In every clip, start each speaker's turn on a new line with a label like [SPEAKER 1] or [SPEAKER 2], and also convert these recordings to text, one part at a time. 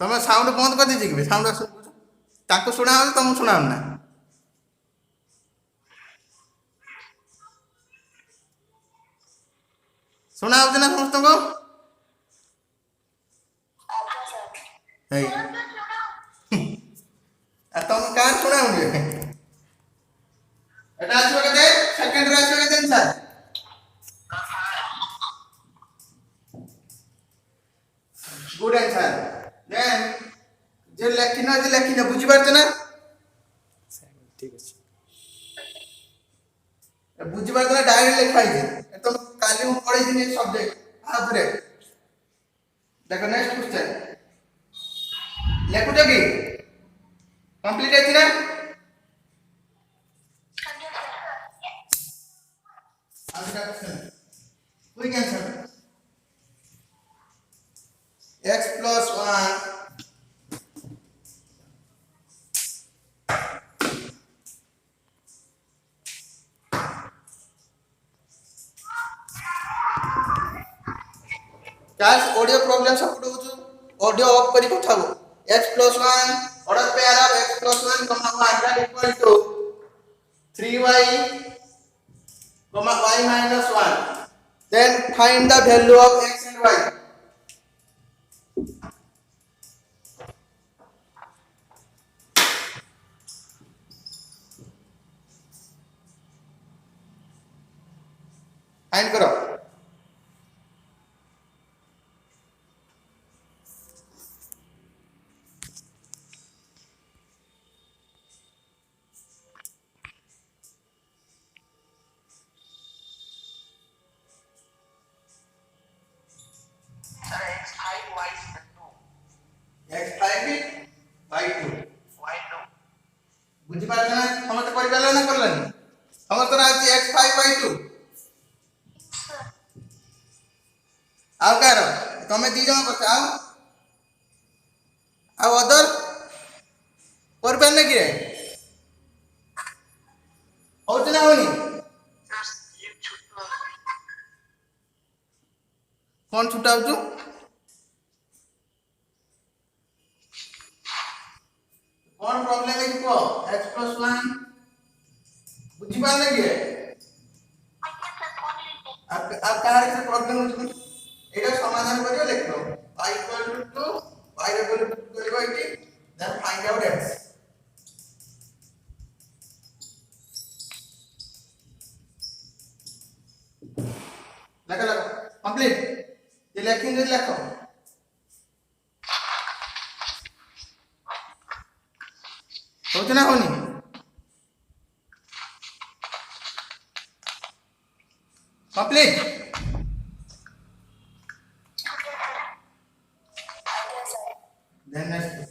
[SPEAKER 1] तुम साउंड बंद कर दीजिए कि साउंड ताको सुना तुमको सुना ना सुना ना समस्त को तुम क्या शुणा এটা আসবে কেতে সেকেন্ড রে আসবে কেতে স্যার গুড आंसर দেন যে লেখি না বুঝি পারছ না ঠিক আছে বুঝি পারছ না ডাইরেক্ট লেখাই দে তো কালি মু পড়াই দিন সবজেক্ট আପରେ দেখো নেক্সট क्वेश्चन লেখুছ কি কমপ্লিট আছে না quick answer x plus 1 guys audio problem सब ऑडियो ऑफ करी କଥା हो x plus 1 order pair of x plus 1 comma 1 that equal to 3y comma y minus 1 then find the value of x and y find करो बुझी पार ना समस्त कर पाले ना करलन समस्त ना अछि x5/2 आउ कार तमे दी जण करछ आउ अदर कर पाले कि रे होत ना होनी कौन छुटाउ छु कौन प्रॉब्लम है को x plus 1 बुझी पाले कि आप कार से प्रॉब्लम हो एटा समाधान करियो लिखो y equal to 2 y equal to करियो eighty then find out x लगा कंप्लीट ये लिखेंगे लिखो होत ना होनी complete then next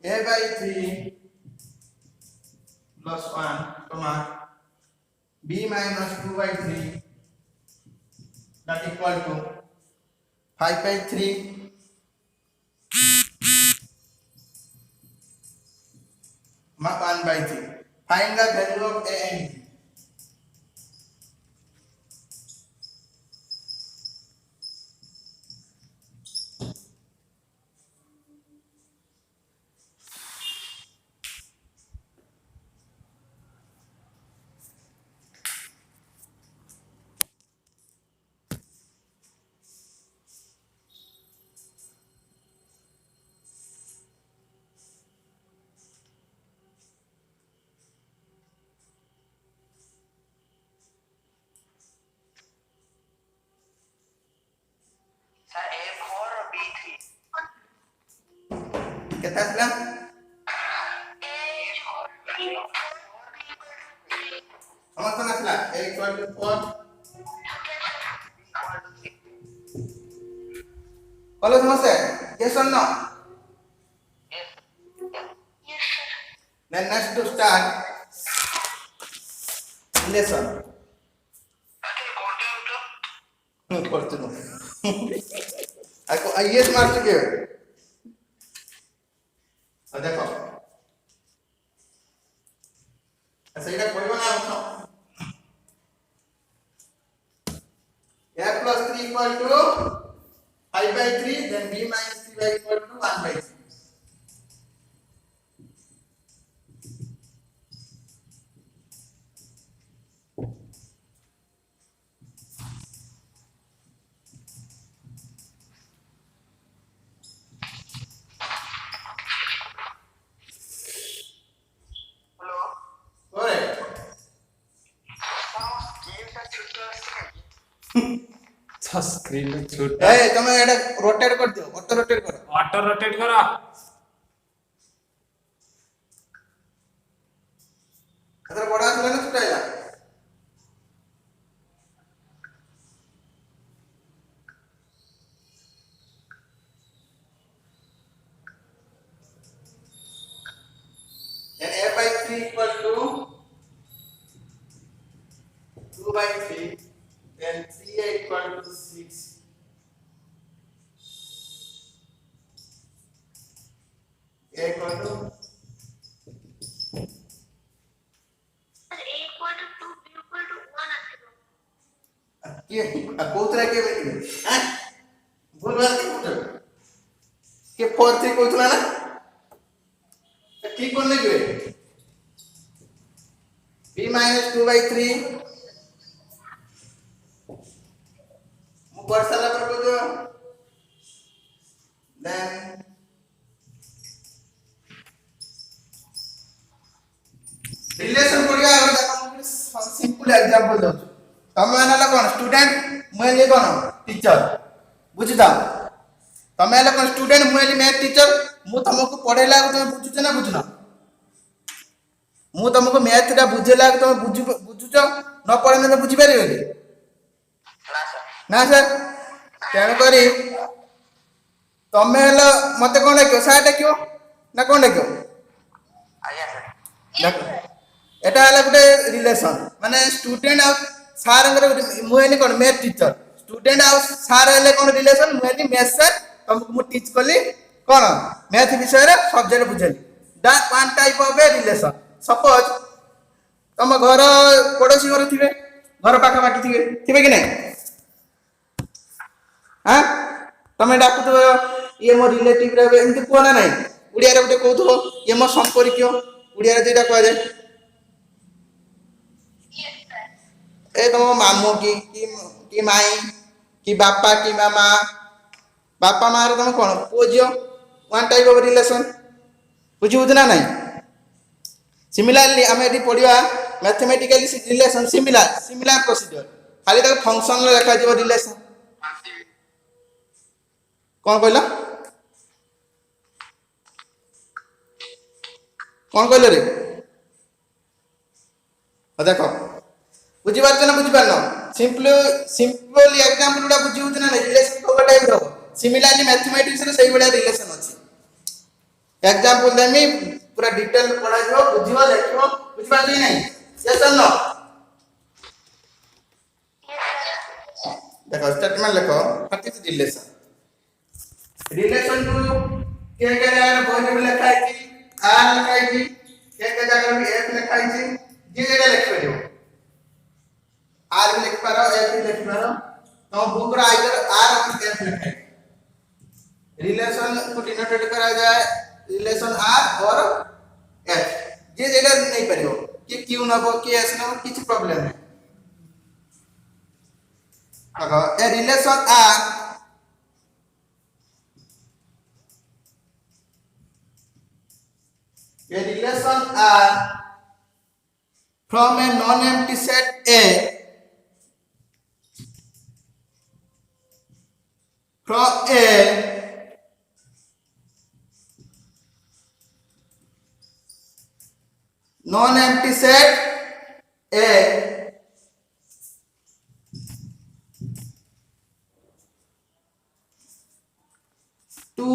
[SPEAKER 1] a by 3 plus 1 comma b minus 2 by 3 that equal to 5 by 3 1 by 3 find the value of a and b कितना था समझ ना a equal to 4 बोलो समझते yes or no then next to start lesson करते no ako yes मार चुके हो देखो ऐसा इधर कोई बना equal to 5/3, then b minus 3y equal to 1/3. Correct.
[SPEAKER 2] Screen छोटा
[SPEAKER 1] ए तमे एटा रोटेट कर दियो, ऑटो रोटेट करो।
[SPEAKER 2] ऑटो रोटेट करो।
[SPEAKER 1] अगर बड़ा आसला ना छोटा आइला। Then a/3 equal to 2/3, then 3a equal to 6. A equal to ये कोतरा के बेटी हैं भूल बात नहीं पूछो के 4 3 कोतरा ना ठीक करने के b minus 2/3 मु कर साला पर को दो then रिलेशन पड़िया और देखो सिंपल एग्जांपल दो तमे मानला कोन स्टूडेंट मुएली कोन टीचर बुझिता तमे मानला कोन स्टूडेंट मुएली मैथ टीचर मु तुमको पढेला तुम बुझुछ ना बुझना मु तुमको मैथ रा बुझेला तुम बुझुछ न पढने तो बुझि पारिबे कि ना सर तेन करी तमे हला मते कोन देखियो सार देखियो ना कोन देखियो देखो एटा हला गुटे रिलेशन माने स्टूडेंट आ सार मुझे कौन मैथ टीचर स्टूडेंट आ सार हेले कौन रिलेशन मुझे मैथ सर तुमको मु टीच कली कौन मैथ विषय रे सब्जेक्ट बुझेली that one type of a relation suppose तुम घर पड़ोसी घर थिबे घर पाखा पाखी थिबे कि नहीं हां तमे डाकु तो ये मो रिलेटिव रे एमती को ना नहीं उड़िया रे गुटे कहथो ये मो संपर्कियो उड़िया रे जेटा कह जाय ए तुम मामू की माई की बापा की मामा बापा माँ तुम कौन पुओ झील वन टाइप ऑफ रिलेशन बुझी बुझना नहीं सिमिलरली आम ये पढ़ा मैथमेटिकली रिलेशन सिमिलर प्रोसीजर खाली फंक्शन लिखा रिलेशन कौन कहल कौन कहल रे देख बुझीपार ना बुझीपार सिंपल एग्जांपल गुडा बुझी होत ना रिलेशन को टाइप रो सिमिलरली मैथमेटिक्स रे सही बडा रिलेशन अछि एग्जांपल देमी पूरा डिटेल पढ़ा जो बुझिबो देखिबो बुझीपार नहीं यस और नो देखो स्टेटमेंट लिखो व्हाट इज रिलेशन टू के बोर्ड में लिखा है कि आर लिखा है कि के जगह में एफ लिखा है कि जे जेडा लिख परियो आर भी लिख पारो एफ भी लिख पारो तो बुक रा आइदर आर और एफ लिखा है रिलेशन को डिनोटेट करा जाए रिलेशन आर और एफ जे जेडा नहीं परियो कि क्यू ना हो कि एस ना हो किछ प्रॉब्लम है अगर a relation R a relation R from a non-empty set A from a non-empty set A to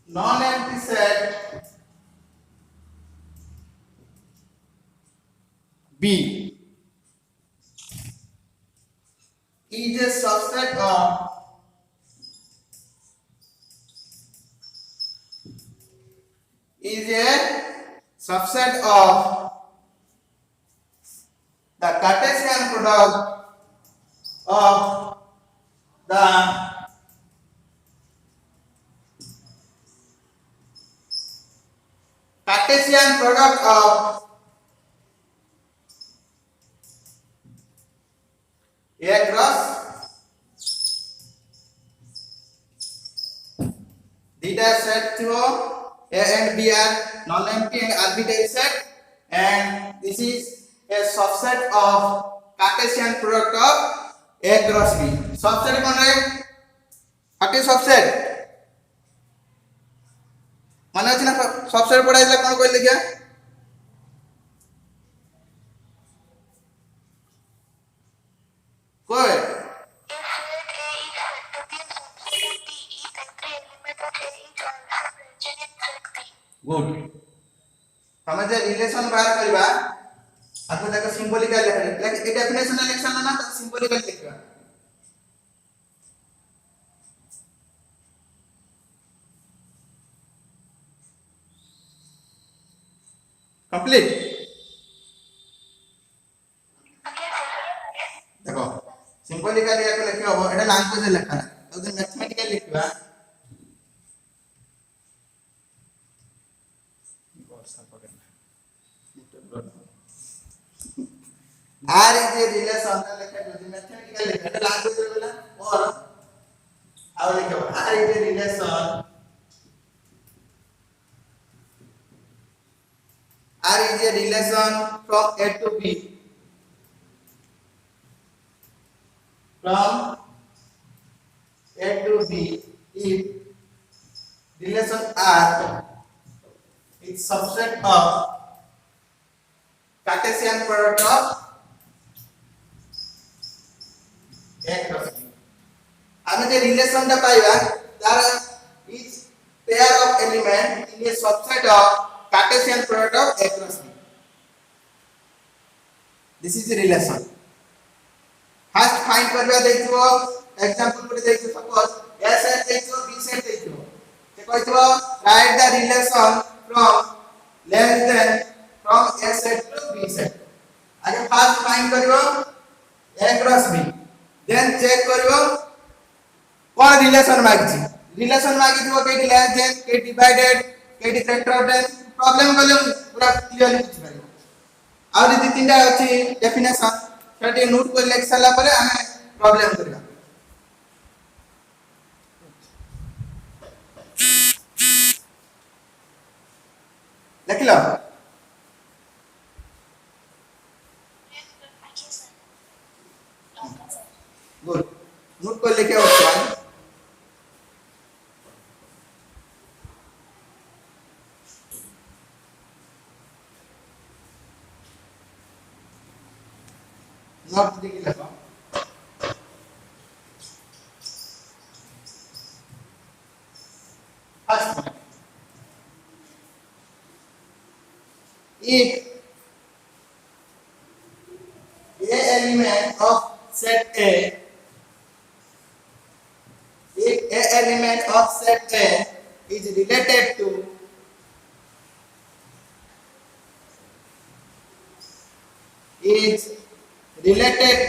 [SPEAKER 1] non-empty set B is a subset of the Cartesian product of the Cartesian product of A cross theta set to A and B are non-empty and arbitrary set, and this is a subset of Cartesian product of A cross B. Subset कौन है? What is subset? माने ଅଛି ନା subset पढ़ा इसला कौन कहले क्या? कोई गुड हमें जे रिलेशन बाहर करबा आपको देखो सिंबॉलिकल लिखा लाइक ए डेफिनेशन इलेक्शन ना तो सिंबॉलिकल लिखबा कंप्लीट देखो सिंबॉलिकल या को लिखबा हो एटा लैंग्वेज लिखा ना तो मैथमेटिकल लिखबा R is a relation का लिखा जो मैथमेटिकल लिखा है लैंग्वेज बोला और अब लिखो R is a relation from A to B from A to B if relation R is subset of Cartesian product of A cross B. हमें जो relation टा पाइबा तार each pair of element in a subset of Cartesian product of A cross B. This is the relation. First find करबा देखियो example पर देखियो suppose A set देखियो B set देखियो से कहइतो write the relation from less than from A set to B set. आगे first find करियो A cross B. Then check करियो कोन रिलेशन मागछि रिलेशन मागिथिबो केटी लेस देन केटी डिवाइडेड केटी फैक्टर ऑफ देन प्रॉब्लम कले पूरा क्लियरली बुझि पारिबो आउर दी तीनटा अछि डेफिनेशन सेटी नोट कर लेख साला परे हमें प्रॉब्लम करबा लिखलो गुड नोट कर लेके आओ नोट देखि लिखो first if a element of set A if a element of set A is related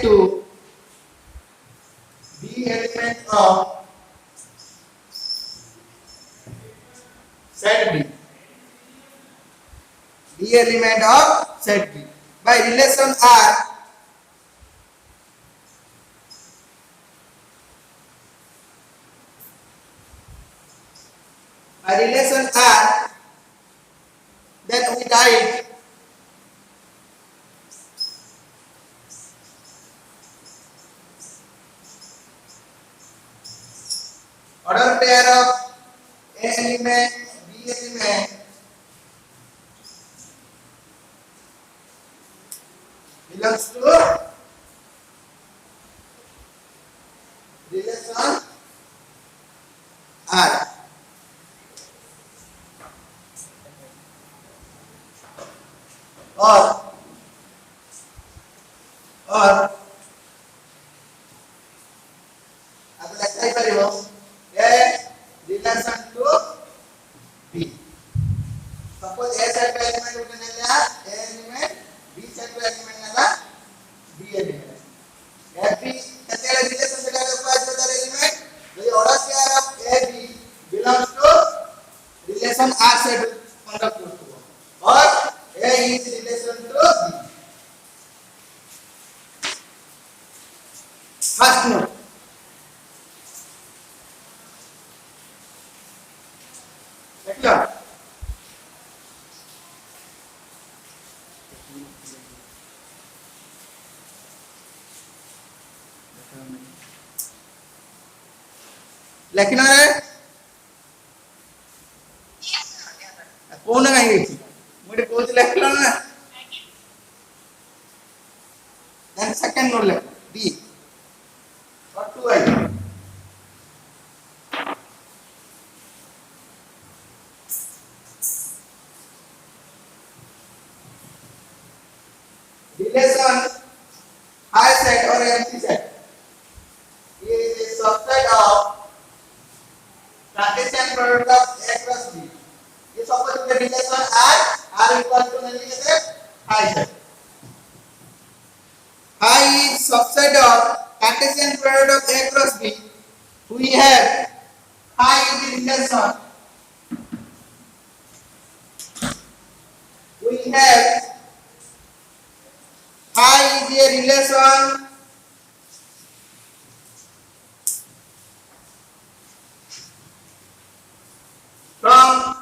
[SPEAKER 1] to B element of set B B element of set B by relation R then we write order pair of A element B element belongs to relation R or अब लगता है करियो A relation to B suppose A set element उठने लिया A element B set element नला First note. Clear? ଲେଖିନରେ କୋଉନ କାହିଁ ହେଇଛି ମୁଁ ଏଠି କହୁଛି ଲେଖିଲ ନା then second note ଲେଖ D or 2I relation high set or empty set is a subset of Cartesian product of A plus B. ये suppose the relation R equal to name is high set. High is subset of Cartesian product of A plus B. We have high is the relation. We have high is a relation from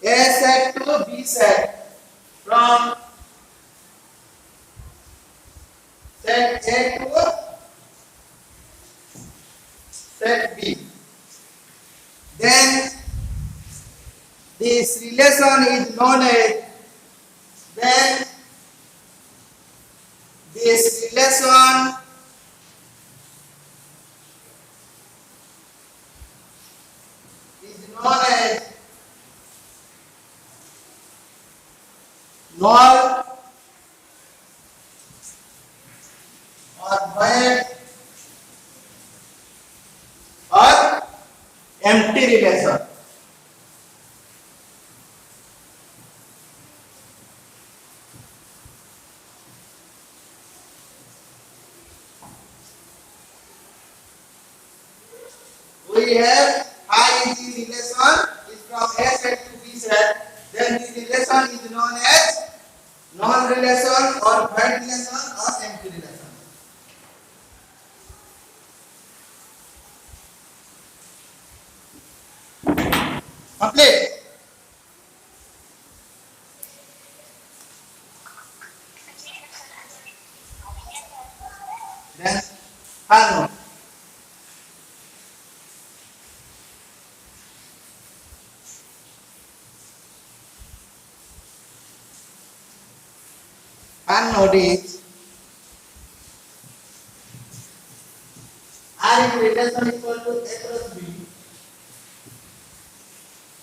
[SPEAKER 1] A set to B set, from set A to set B. Then this relation is known as then this relation is known as null or void or empty relation. We have high is the relation is from A set to B set. Then the relation is known as null relation or void relation or empty relation. Complete. Then final. And notice R in relation equal to A plus B.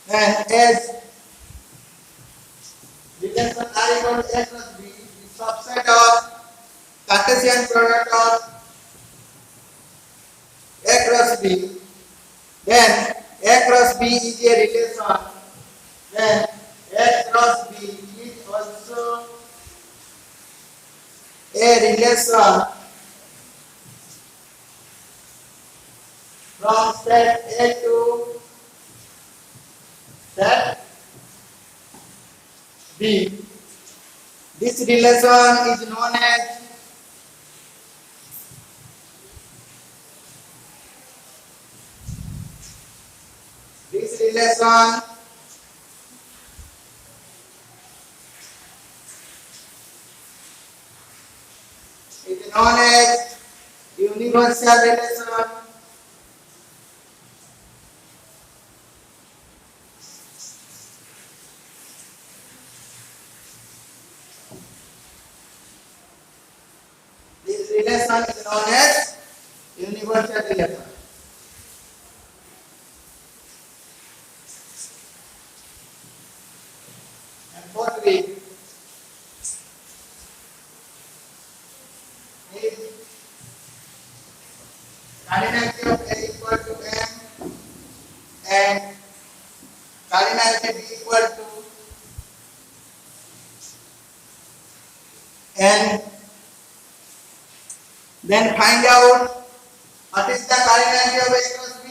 [SPEAKER 1] And as relation R equal to A plus B is subset of Cartesian product of A cross B. Then A cross B is a relation. Then A cross B is also a relation from set A to set B. This relation is known as universal relation. This relation is known as universal relation. And fourthly, is cardinality of A equal to M and cardinality B equal to N. Then find out what is the cardinality of A plus B.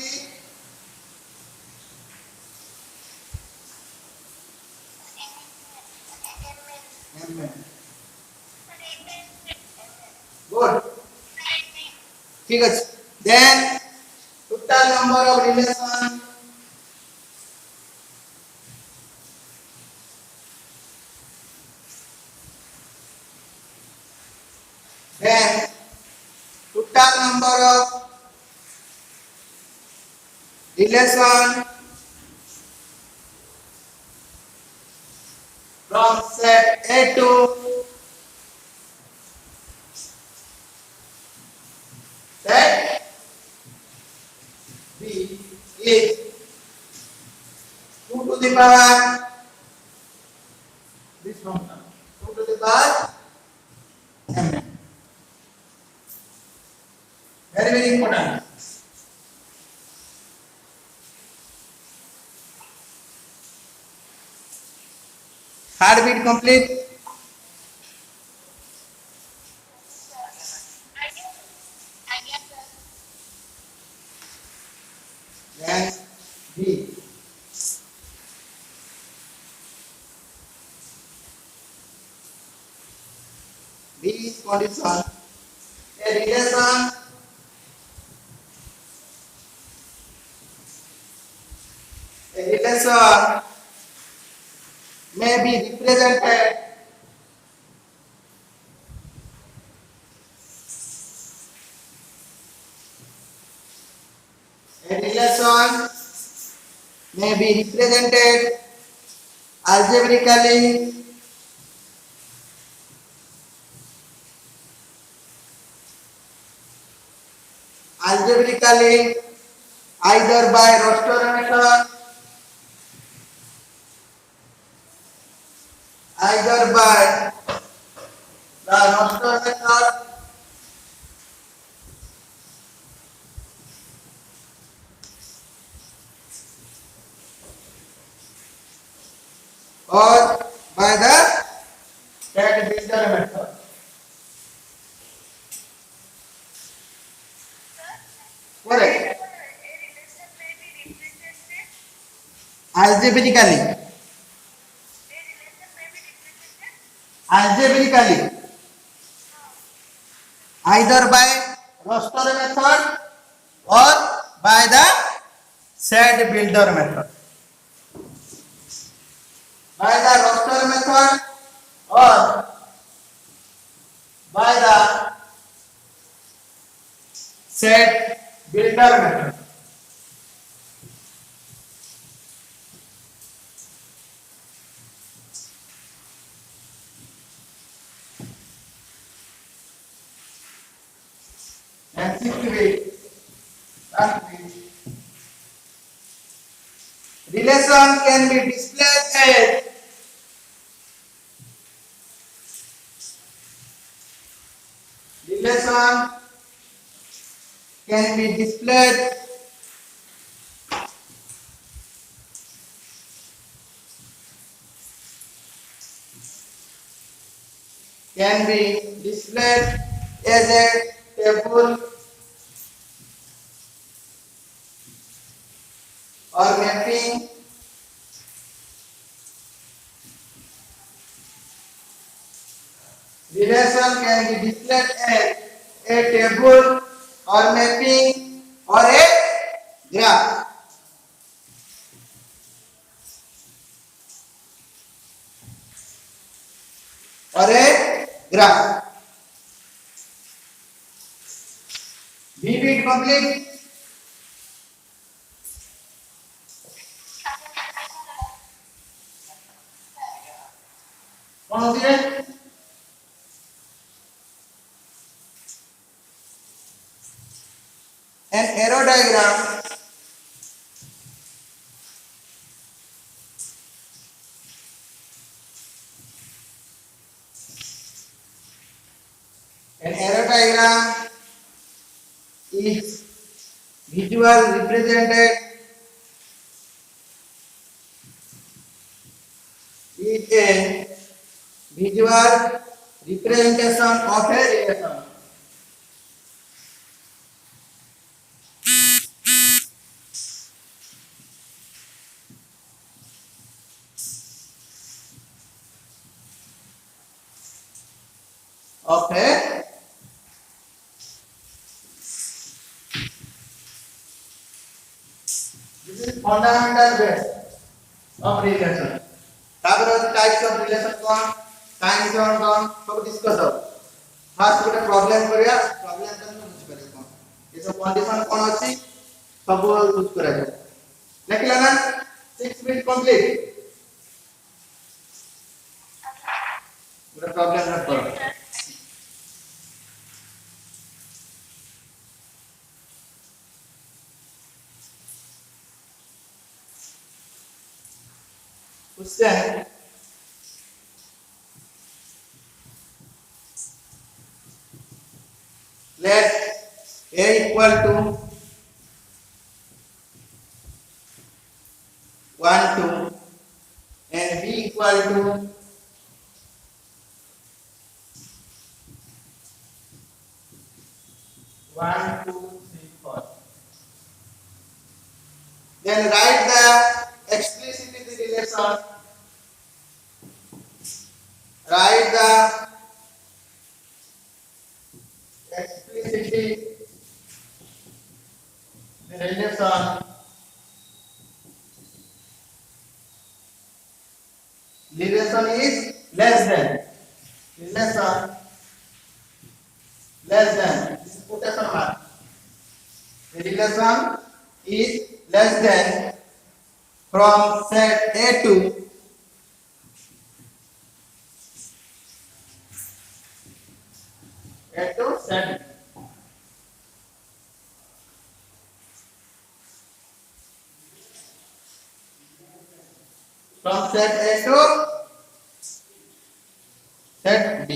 [SPEAKER 1] Good. ठीक है then total number of relation then total number of relation from set A to set B is 2 to the power this function 2 to the power m. Very important. Third bit complete. Then B. B is condition. A relation may be represented a relation may be represented algebraically either by roster method the roster method or by the set builder method. Correct. Algebraically either by roster method or by the set builder method. By the roster method or by the set builder method. And sixth way, relation can be displayed as relation can be displayed as a table or mapping relation can be displayed as a table or mapping or a graph. Or a graph. B bit complete. कौन होती है? An arrow diagram is visual represented is a visual representation of a relation. Of a fundamental base of relation. तापर types of relation कौन kinds of कौन सब discuss हो first गोटे problem करिया प्रॉब्लम का बुझ करे कौन ये सब कंडीशन कौन अछि सब यूज करा जाय लिखला ना 6 मिनट कंप्लीट गोटे प्रॉब्लम नोट करो question let a equal to 1 2 and b equal to 1 2 3 4 then write the explicitly the relation write the explicitly the relation is less than relation less than this is quotation mark the relation is less than from set A to set B. From set A to set B.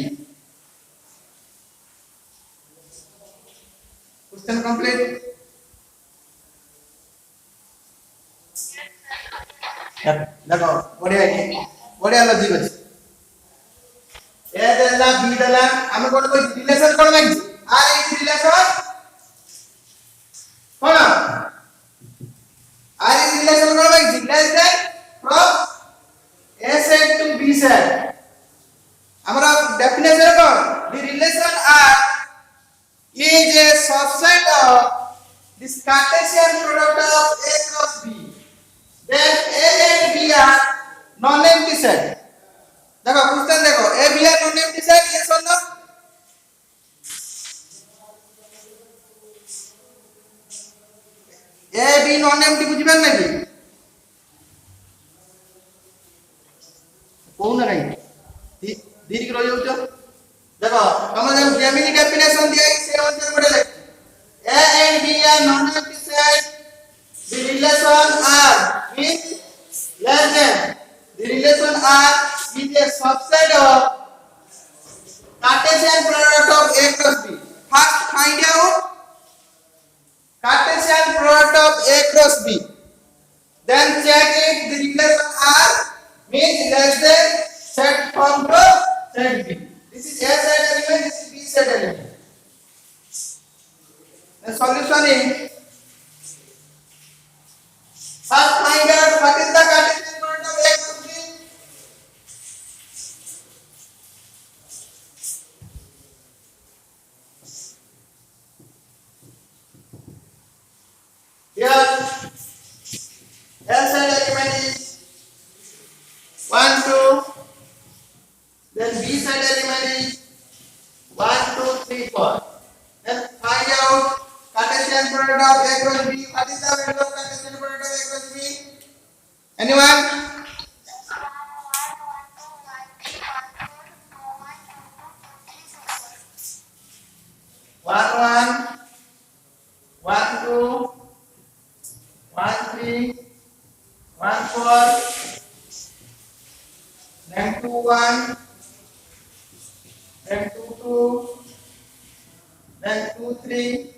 [SPEAKER 1] Question complete. देखो बढ़िया logic अछि ए देला B देला हम कोन कोई relation कोन मांगि R is relation कोन आर इज रिलेशन कोन मांगि less than from A set to B set हमरा डेफिनेशन कोन the relation R is a subset of this Cartesian product of A cross B. Then A and B are non-empty set. देखो question देखो A B are non-empty set yes or no? A B non-empty बुझिबे नै कि कोन नै धीरे रह जाउ देखो हम जब जेमिनी डेफिनेशन दिया से आंसर पड़े ले A and B are non-empty set the relation R means less than the relation R is a subset of Cartesian product of A cross B first find out Cartesian product of A cross B then check if the relation R means less than set from to set B. This is A set element, this is B set element. The solution is first find out what is the Cartesian product of A cross B. Here A set element is 1 2 then B set element is 1 2 3 4 then find out Cartesian product of A cross B. What is the value of Cartesian product of A cross B? Anyone? 1 1 1 2 1 3 1 4 then 2 1 then 2 2 then 2 3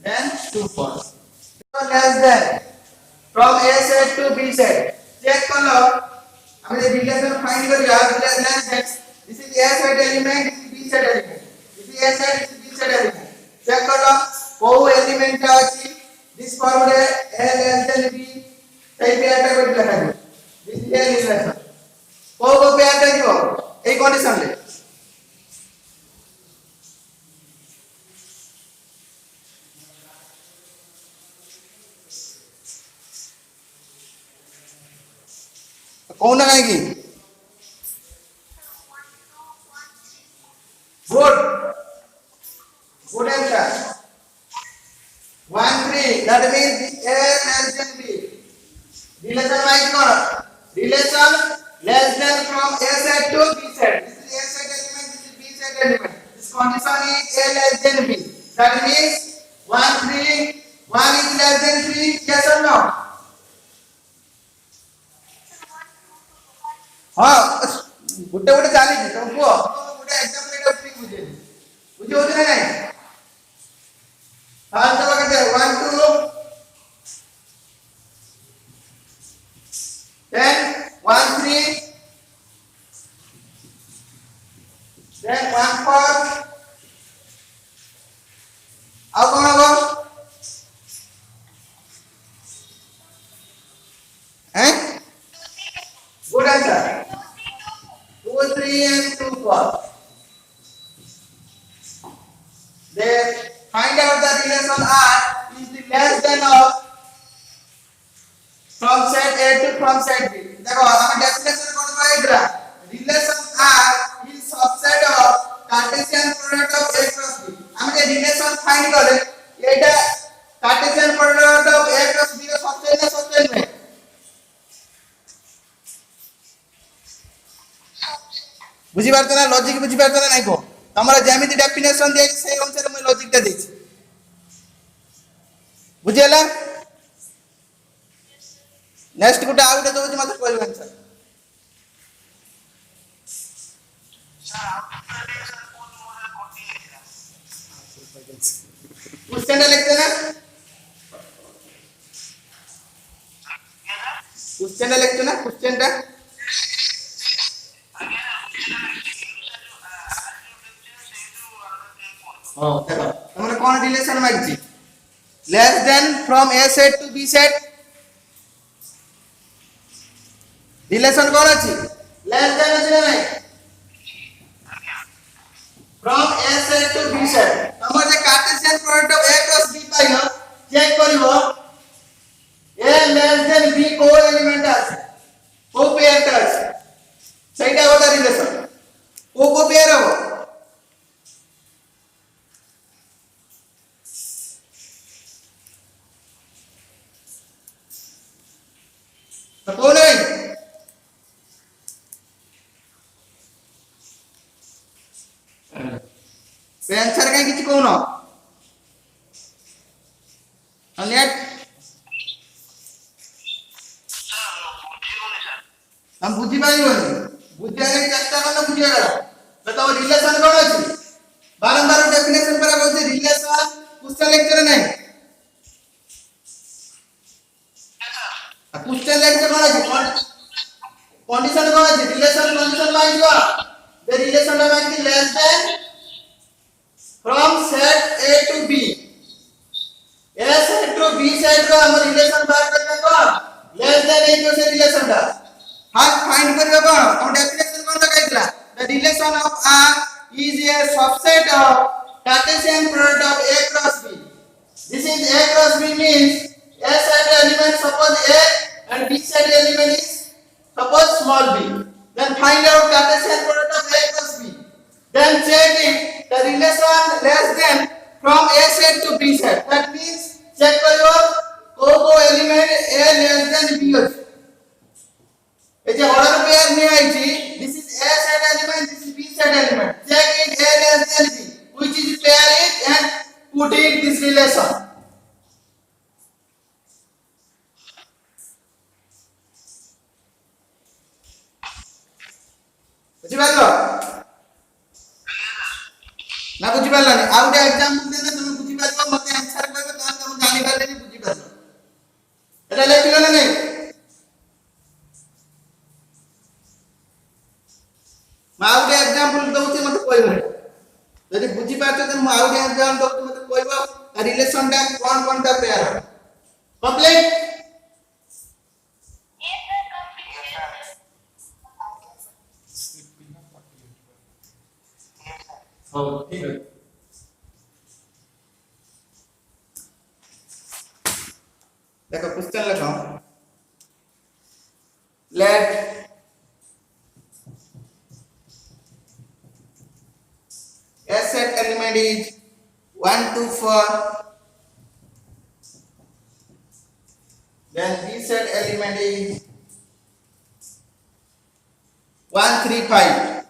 [SPEAKER 1] then 2 4 less than from A set to B set check करो हमें relation find करिया less than this is A set element this is B set element this is A set this is B set element check करो को element अछि this formula A less than B सही pair टा को लिखा है this is A relation को pair टा दियो ए कंडीशन ले कौन कहीं good good answer 1 3 that means a less than b relation wise कौन relation less than from a set to b set this is a set element this is b set element this condition is a less than b that means 1 3 1 is less than 3 yes or no हाँ गुटे गुटे चाली तुम को गुटे example एटा ठीक बुझे बुझे होते ना नहीं हाल चलो करते 1 2 then 1 3 then 1 4 अब कौन होगा हैं good answer 2 3 and 2 4 they find out the relation R is the less than of from set A to from set B देखो हमें डेफिनेशन कौन करेगा relation R is subset of Cartesian product of A cross B हमें ये relation find करे एटा Cartesian product of A cross B का subset ना subset में बुझी पारत ना लॉजिक बुझी पारत ना नहीं को तमरा ज्यामिति डेफिनेशन दिया से अनुसार मैं लॉजिक टा देछि बुझेला नेक्स्ट गुटा आउट दो मत कहबो आंसर क्वेश्चन लिखते ना क्वेश्चन लिखते ना क्वेश्चन टा हां देखो हमने कौन रिलेशन मांगछि less than from A set to B set relation कौन अछि लेस देन अछि ना नहीं from A set to B set हमर जे Cartesian product of A cross B पाइलो चेक करिवो ए लेस देन बी को एलिमेंट अछि को पेयर अछि सेटा होता रिलेशन को पेयर हो तो कौन है से आंसर कहीं किछ कौन नेट हम बुझी पाइबोनी बुझिया चेष्टा करना बुझिया बताओ रिलेशन कौन अछि बारंबार डेफिनेशन पर बोलते रिलेशन क्वेश्चन लेक्चर नहीं क्वेश्चन लेक्चर कौन अछि कंडीशन कौन अछि रिलेशन कंडीशन मांगिबो द रिलेशन मांगि less than from set A to B A set to B set का हम रिलेशन बाहर करबे को लेस देन ए जो से रिलेशन दा हां फाइंड करबे को हम डेफिनेशन कौन लगाइतला the relation of R is a subset of Cartesian product of A cross B this is A cross B means A set element suppose A and B set element is suppose small b then find out Cartesian product of A cross B then check if the relation less than from A set to B set that means check करियो को element A less than B अछि ए जे order pair ने आइछि this is A set element this is B set element check it A less than B which is pair it and put it this relation बुझि पालो ना बुझी पाला नहीं आउ day example देना तुम बुझी पालो मते आंसर कहबो तहन तुम जानि पाले नहीं बुझी पालो एटा लेखिलो ना नहीं आउ डे एग्जांपल दउती मते कहबो यदि बुझी पातो त आउ डे एग्जांपल दउती मते कहबो रिलेशन टा कोन टा पेयर कंप्लीट
[SPEAKER 2] हां ठीक है
[SPEAKER 1] देखो क्वेश्चन लिखो late element is 1 2 4. Then B set element is 1 3 5.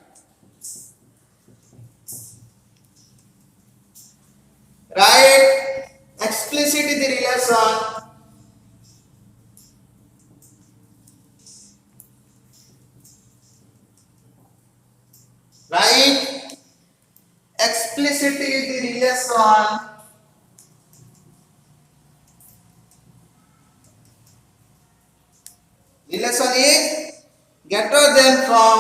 [SPEAKER 1] Write explicitly the relation write explicitly the relation is greater than from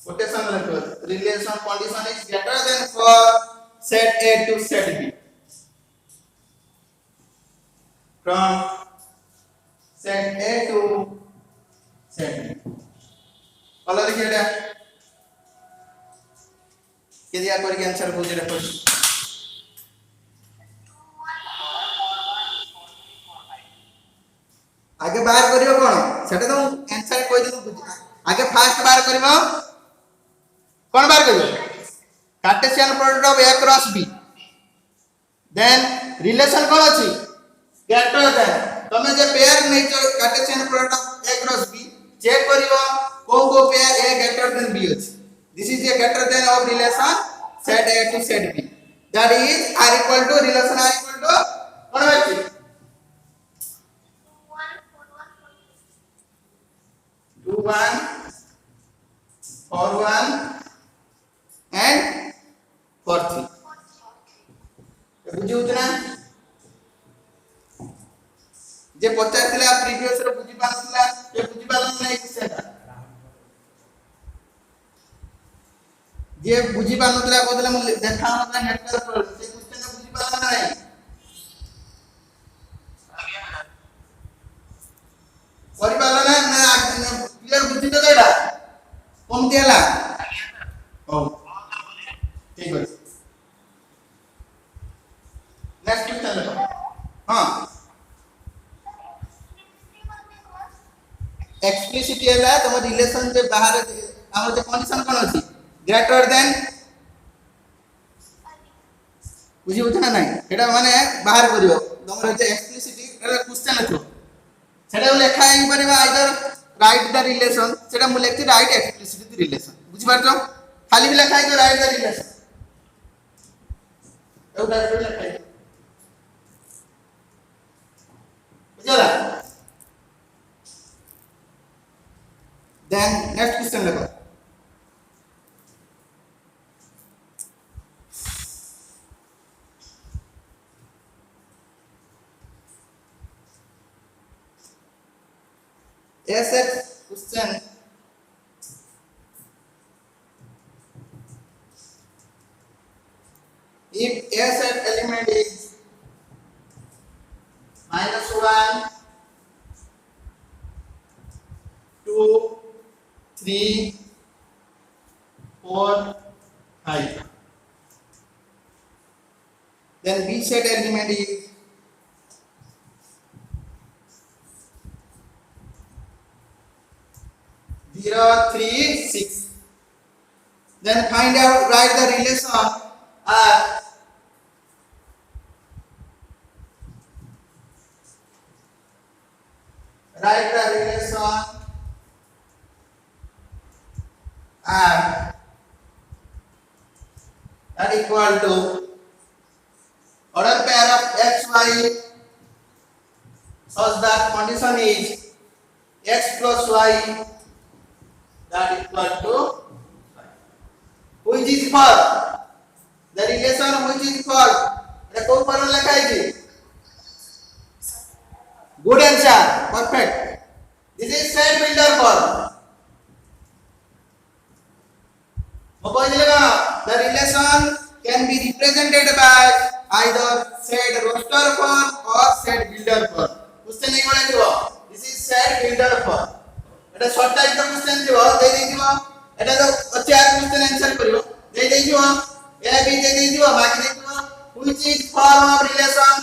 [SPEAKER 1] quotation letter. Relation condition is greater than for set A to set B. From set A to set B. Colour लिखिए এটা के दिया करके answer बुझे रखो आगे बाहर करियो कोन सेटा तो आंसर कोइ दिन आगे फास्ट बाहर करियो कोन बाहर करियो Cartesian product of A cross B then relation कोन अछि ग्रेटर देन तमे जे पेयर नै जो Cartesian product of A cross B check करियो को pair A greater than B अछि this is a greater than of relation set A to set B that is R equal to relation R equal to कोन अछि 2 1 4 1 and 4 3 बुझी उतना जे पचार थिला previous रे बुझी पानथिला ए बुझी पालन नै सेटा जे बुझी पानथिला कोदले म देखा हमरा नेटवर्क पर से क्वेश्चन बुझी पालन नै करि पालन ना क्लियर बुझी तो देला कम देला ओ ठीक है नेक्स्ट क्वेश्चन लो हां एक्सप्लिसिटी है तुम रिलेशन जे बाहर हमर जे कंडीशन कोन अछि ग्रेटर देन बुझी उठना नहीं एटा माने बाहर करियो तुमर जे एक्सप्लिसिटी एटा क्वेश्चन अछि सेटा लेखा ही परिबा आइदर राइट द रिलेशन सेटा मु लेखि राइट एक्सप्लिसिटी रिलेशन बुझी पारछो खाली भी लेखा है तो राइट द रिलेशन एटा लेखा है बुझला then next question lego SF question if SF element is -1 2 3 4 5 then B set element is 0 3 6 then find out write the relation R write the relation R that equal to order pair of x y such that condition is x plus y that equal to which is for the relation which is for eta ko par lekha hai good answer perfect this is set builder for the relation can be represented by either set roster form or set builder form question नहीं बोले जो this is set builder form Etah short type का question जो दे दे दियो एटा तो 4 question answer करियो दे दे दियो A B दे दे दियो बाकी दे दियो which is form of relation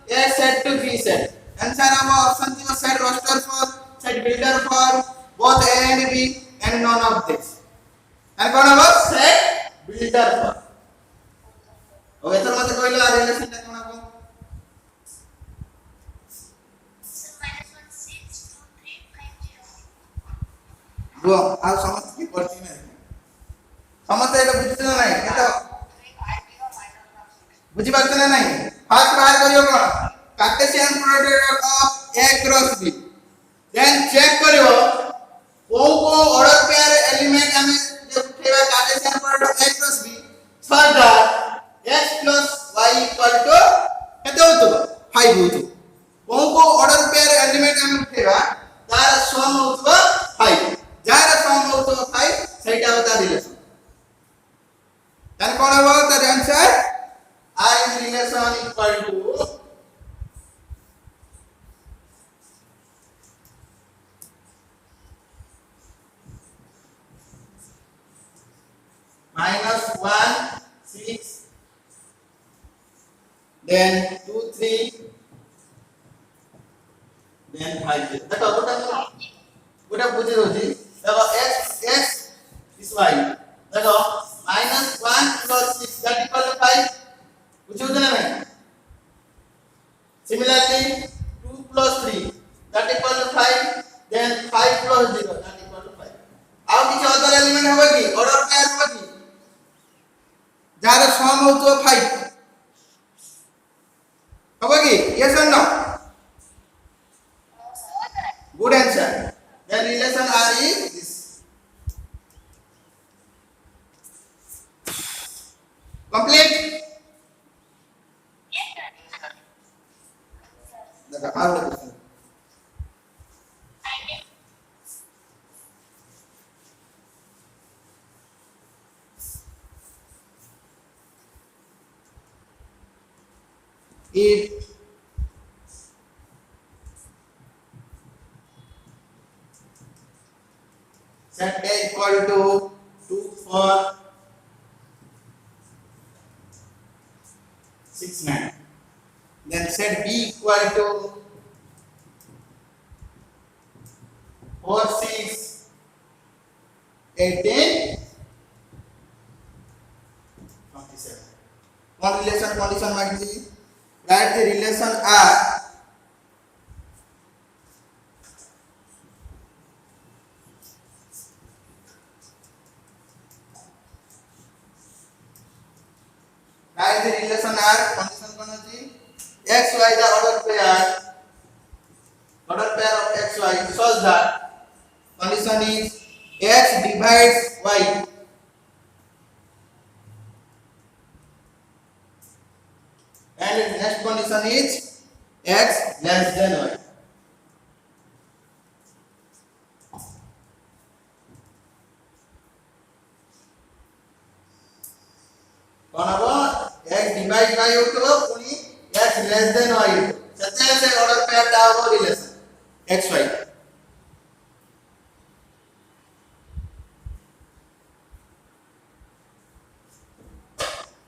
[SPEAKER 1] A set to B set answer हम ऑप्शन दियो set roster form set builder for both A and B and none of this. And कौन है वो set builder for. ओके तो मत कोई ला relation टा कौन है वो आप समझ की पड़ती नहीं समझते हैं तो बुझते ना नहीं ये तो बुझी बात ना नहीं फास्ट बाहर करियो कौन Cartesian product of A cross B then check करियो को ऑर्डर पेयर एलिमेंट हमें जब उठेगा Cartesian product A cross B सदा x plus y equal to केते होतो 5 होतो को ऑर्डर पेयर एलिमेंट हमें उठेगा तार सम होतो 5 जार सम होतो 5 सेटा बता रिलेशन then कौन होगा तार answer I relation equal to -1 6 then 2 3 then 5 देखो गोटा बुझे होजी देखो x is y देखो -1 plus 6 that equal to 5 बुझे होता नहीं similarly 2 plus 3 that equal to 5 then 5 plus 0 that equal to 5 अब किसी अदर एलिमेंट होगा की ऑर्डर पेयर होगा की जार सम होतो 5 होगा की yes or no good answer then relation R is this complete देखो और question if set A equal to 2 4 6 9 then set B equal to 4 6 18 27 one relation condition might be write the relation R write the relation R condition कौन होती x y the order pair of x y such that condition is x divides y and the next condition is x less than y कौन अब x divide y होतो पुनी x less than y होतो सत्य से order pair दा वो relation x y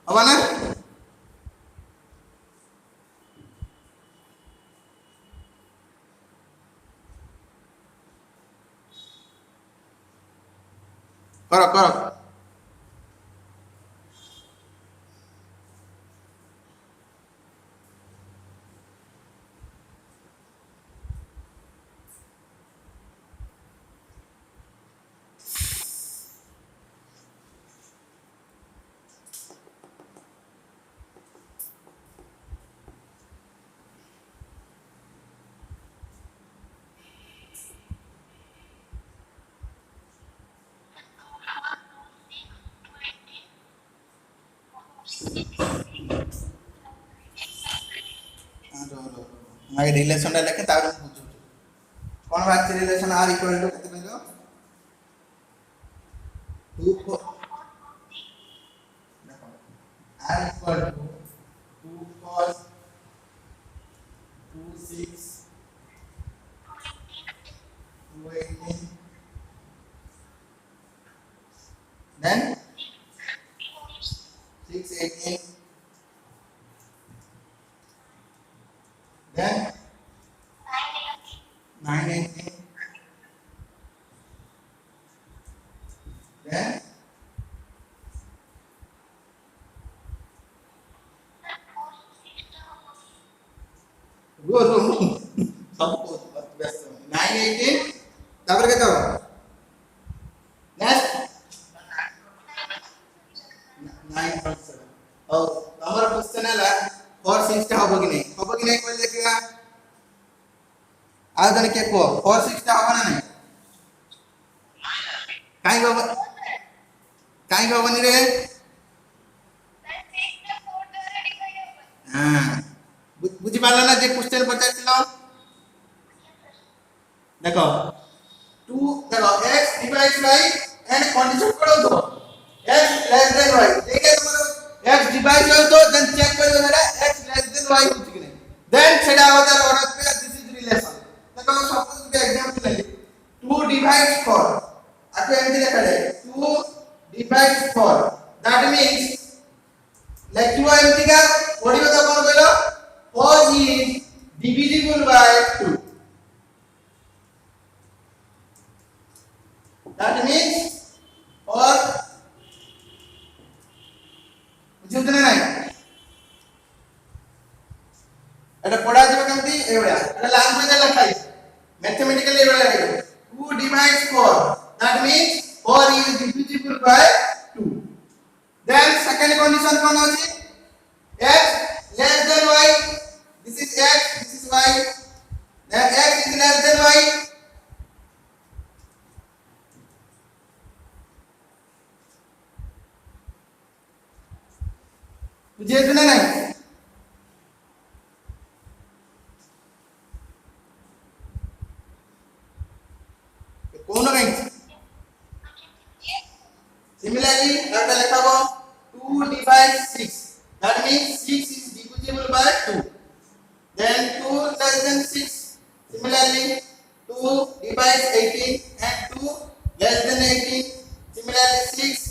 [SPEAKER 1] अब ना करो करो आगे रिलेशन टा लेके तार बुझो कोन बात रिलेशन R इक्वल टू केते कहलो 2 4 देखो R equal to 2 4 2 6 2 18 then 6 18 then 9 18 ସବୁ ବ୍ୟସ୍ତ 9 18 ତାପରେ କେତେ ହବ ନେକ୍ସଟ 9.7 ହଉ ତମର କ୍वेश्चन ହେଲା 4 6 ଟା ହବ କି ନାହିଁ କହିଲେ ଦେଖିବା ଆଉ ଜଣେ କିଏ କୁହ 4 6 ଟା ହବ ନା ନାହିଁ କାଇଁ ହବନି ରେ हां बुझी पाला ना जे क्वेश्चन पचारथिलो देखो 2 देखो x divide by and condition पड़ो तो x लेस देन y ठीक है तुम्हारा x डिवाइड हो तो देन चेक करो जरा x लेस देन y होची कि नहीं देन सेटा होता है ऑर्डर पे दिस इज रिलेशन देखो सपोज के एग्जांपल ले 2 डिवाइड्स 4 आपको एमती लिखा है 2 डिवाइड्स 4 दैट मींस लेखिबो एमती का पढिबो त कोन कहलो 4 is divisible by 2 that means or बुझुत ना नहीं एटा पढा जब केमती ए बडा एटा लैंग्वेज लिखा है मैथमेटिकली ए बडा लिखो 2 divides 4 that means 4 is divisible by 2 then second condition कोन होची x less than y this is x this is y then x is less than y बुझे तो नहीं कौन नहीं similarly आता लिखा हो 2 divides 6 that means 6 is divisible by 2 then 2 less than 6 similarly 2 divides 18 and 2 less than 18 similarly 6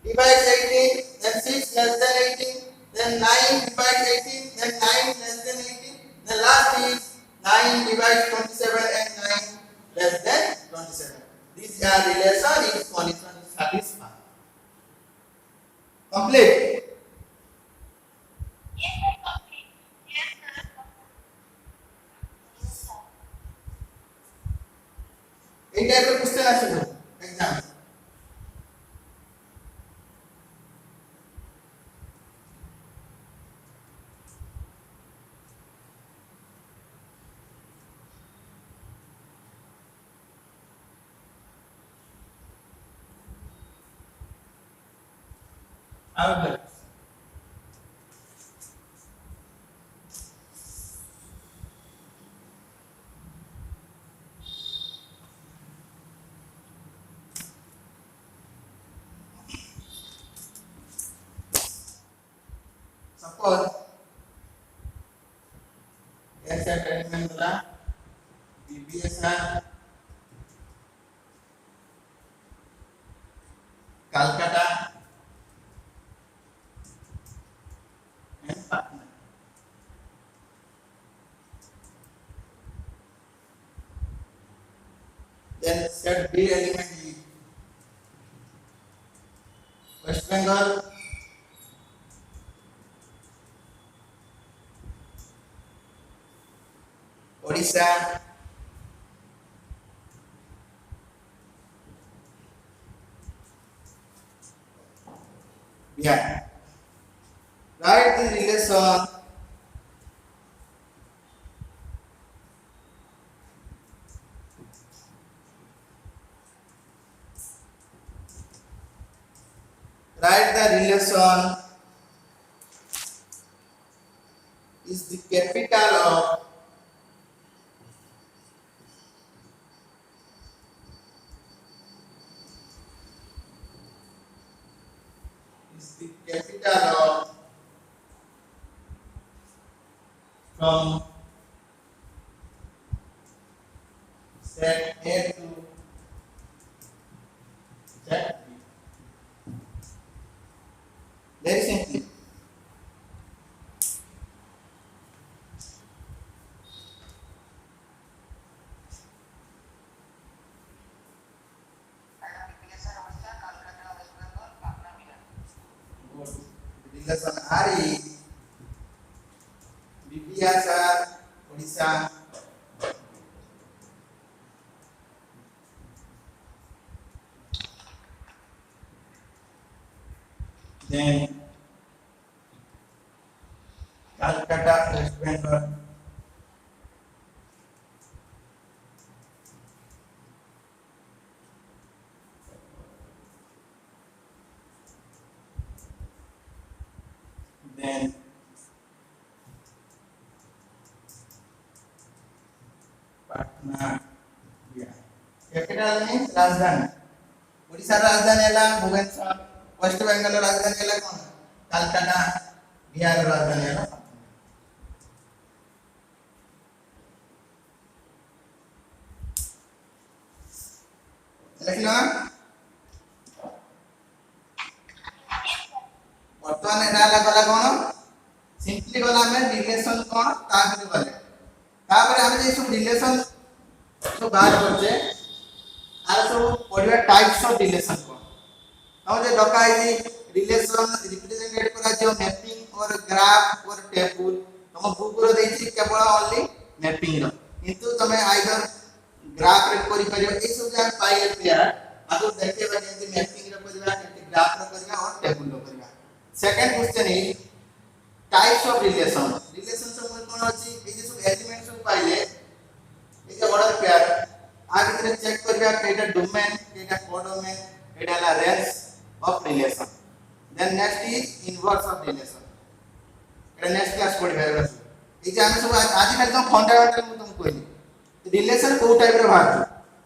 [SPEAKER 1] divides 18 then 6 less than 18 then 9 divides 18 then 9 less than 18 the last is 9 divides 27 and 9 less than 27 this relation is condition is satisfied complete এই টাইপের question আসবে exam out suppose ऐसा treatment होला BBSR Calcutta and Patna then set B element is West Bengal Odisha Bihar write the relation is the capital of from set A to set B. Very simply. Relation R is BPSR Odisha then Calcutta, West Bengal, then Patna, yeah. Capital means राजधानी ओडिशा राजधानी है Bhubaneswar waste Bengal राजधानी है कौन कलकत्ता बिहार राजधानी है लिख लो बर्तमान एडा गला कौन सिंपली गला में रिलेशन कौन तापर गले तापर हम जे सब रिलेशन तो बात करछे आर सब पढ़िबा टाइप्स ऑफ रिलेशन कौन हम जे डका है रिलेशन रिप्रेजेंटेड करा जो मैपिंग और ग्राफ और टेबल हम बुक रो देछि केवल ओनली मैपिंग रो किंतु तमे आइदर ग्राफ रे करि परियो ए सब जान पाइल पेयर आगो देखते बा जे मैपिंग रो करबा कि ग्राफ रो करबा और टेबल रो करबा second question is types of relation relation सब कोन अछि ए जे सब एलिमेंट सब पाइले ए जे ऑर्डर पेयर आगे से चेक करबा केटा डोमेन केटा कोडोमेन केटा ला range of relation then next is inverse of relation एटा नेक्स्ट क्लास पढ़िबा ए जे हम सब आज खाली तो फंडामेंटल मु तुम कहली रिलेशन को टाइप रे बात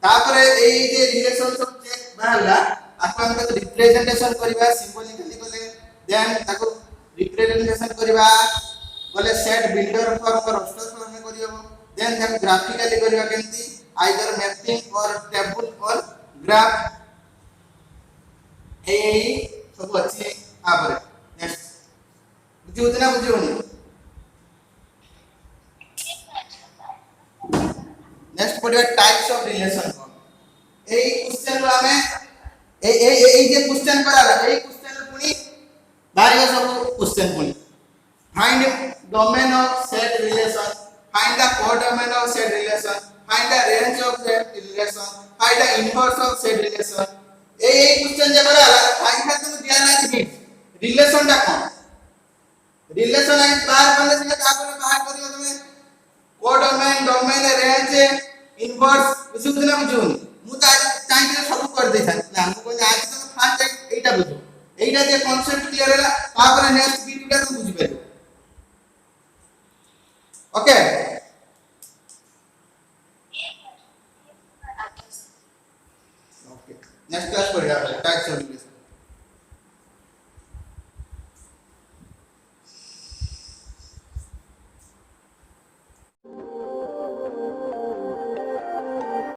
[SPEAKER 1] तापरे ए जे रिलेशन सब चेक बाहरला आपन हम तो रिप्रेजेंटेशन करबा सिंबॉलिकली गले देन ताको रिप्रेजेंटेशन करबा गले सेट बिल्डर फॉर्म और रोस्टर फॉर्म में करियो देन हम ग्राफिकली करबा केंती आइदर मैपिंग और टेबल और ग्राफ ए सब अच्छी आबरे नेक्स्ट बुझी उतना बुझी होनी नेक्स्ट पढ़िबा टाइप्स ऑफ रिलेशन कौन ए क्वेश्चन रो हमें ए जे क्वेश्चन कराला ए क्वेश्चन पुनी बारियो सब क्वेश्चन पुनी find domain of set relation find the codomain of set relation find the range of set relation find the inverse of set relation ए question जे कराला find का तुम ध्यान आ जी रिलेशन टा कौन रिलेशन आई बाहर करले से तापर बाहर करियो तुम कोडोमेन डोमेन रेंज इनवर्स बुझुना बुझुनी मु ता चाहि सब कर दे था ना हमको कोन आज तुम फास्ट एटा बुझो एटा जे कांसेप्ट क्लियर होला तापर नेक्स्ट वीडियो टा तुम बुझि पाइबो ओके ओके नेक्स्ट क्लास पढ़िया टाइप्स ऑफ रिलेशन